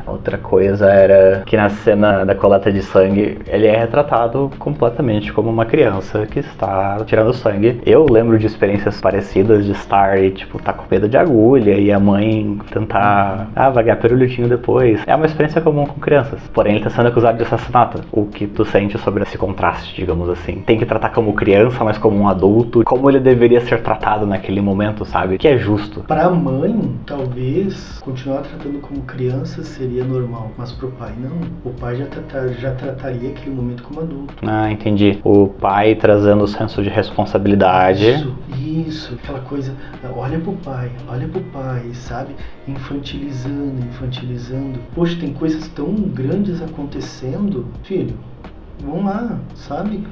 Outra coisa era que na cena da coleta de sangue, ele é retratado completamente como uma criança que está tirando sangue. Eu lembro de experiências parecidas de estar e, tipo, tá com medo de agulha e a mãe tentar, vai ganhar pirulitinho depois. É uma experiência comum com crianças. Porém, ele tá sendo acusado de assassinato. O que tu sente sobre esse contraste, digamos assim? Tem que tratar como criança, mas como um adulto. Como ele deveria ser tratado naquele momento, sabe? Que é justo. Pra mãe, talvez continuar tratando como criança seria normal, mas pro pai não. O pai já trataria aquele momento como adulto. Entendi. O pai trazendo o senso de responsabilidade. Isso, aquela coisa, olha pro pai, sabe? Infantilizando. Poxa, tem coisas tão grandes acontecendo, filho. Vamos lá, sabe?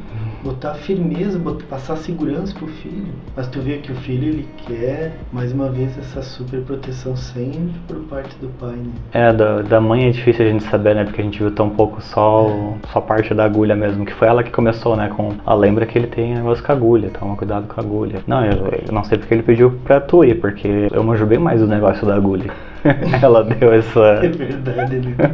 Botar firmeza, passar segurança pro filho. Mas tu vê que o filho, ele quer, mais uma vez, essa super proteção sempre por parte do pai, né? Da mãe é difícil a gente saber, né? Porque a gente viu tão pouco só parte da agulha mesmo. Que foi ela que começou, né? Lembra que ele tem negócio com a agulha, toma cuidado com a agulha. Não, eu não sei porque ele pediu pra tu ir, porque eu manjo bem mais o negócio da agulha. Ela deu essa... É verdade, né?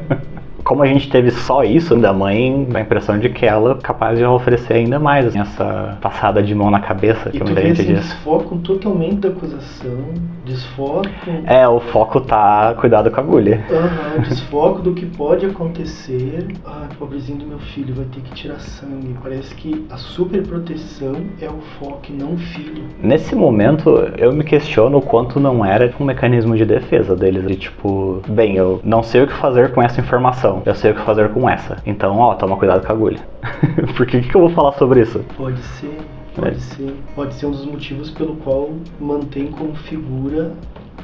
Como a gente teve só isso da mãe, dá a impressão de que ela é capaz de oferecer ainda mais, assim, essa passada de mão na cabeça, que muita gente diz. Desfocam totalmente da acusação, desfocam... o foco tá cuidado com a agulha. Desfoco do que pode acontecer. Pobrezinho do meu filho, vai ter que tirar sangue. Parece que a super proteção é o foco e não o filho. Nesse momento, eu me questiono o quanto não era um mecanismo de defesa deles, de tipo, bem, eu não sei o que fazer com essa informação. Eu sei o que fazer com essa. Então, toma cuidado com a agulha. Por que eu vou falar sobre isso? Pode ser. Pode ser um dos motivos pelo qual mantém como figura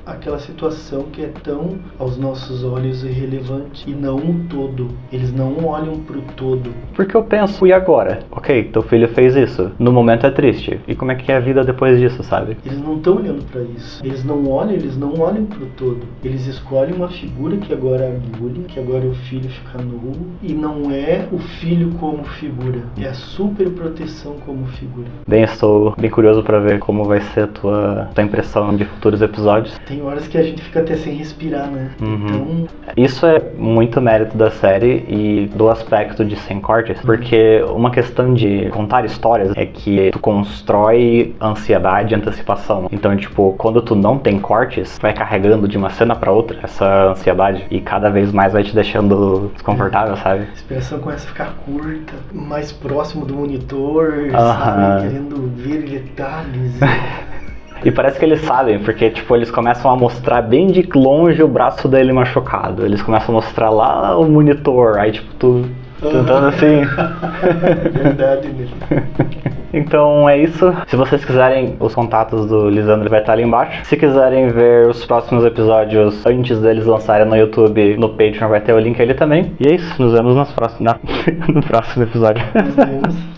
aquela situação que é tão, aos nossos olhos, irrelevante e não o todo. Eles não olham pro todo. Porque eu penso, e agora? Ok, teu filho fez isso. No momento é triste. E como é que é a vida depois disso, sabe? Eles não estão olhando pra isso. Eles não olham pro todo. Eles escolhem uma figura que agora é a bullying, que agora é o filho ficar nu, e não é o filho como figura. É a super proteção como figura. Bem, estou bem curioso pra ver como vai ser a tua impressão de futuros episódios. Tem horas que a gente fica até sem respirar, né? Então... Isso é muito mérito da série e do aspecto de sem cortes, porque uma questão de contar histórias é que tu constrói ansiedade e antecipação. Então, tipo, quando tu não tem cortes, vai carregando de uma cena pra outra essa ansiedade e cada vez mais vai te deixando desconfortável, sabe? A respiração começa a ficar curta, mais próximo do monitor, sabe? Querendo ver detalhes. E parece que eles sabem, porque tipo, eles começam a mostrar bem de longe o braço dele machucado. Eles começam a mostrar lá o monitor, aí tipo, tu tentando assim. Verdade, né? Então é isso. Se vocês quiserem os contatos do Lisandro, ele vai estar ali embaixo. Se quiserem ver os próximos episódios antes deles lançarem no YouTube, no Patreon vai ter o link ali também. E é isso, nos vemos no próximo episódio. Nos vemos.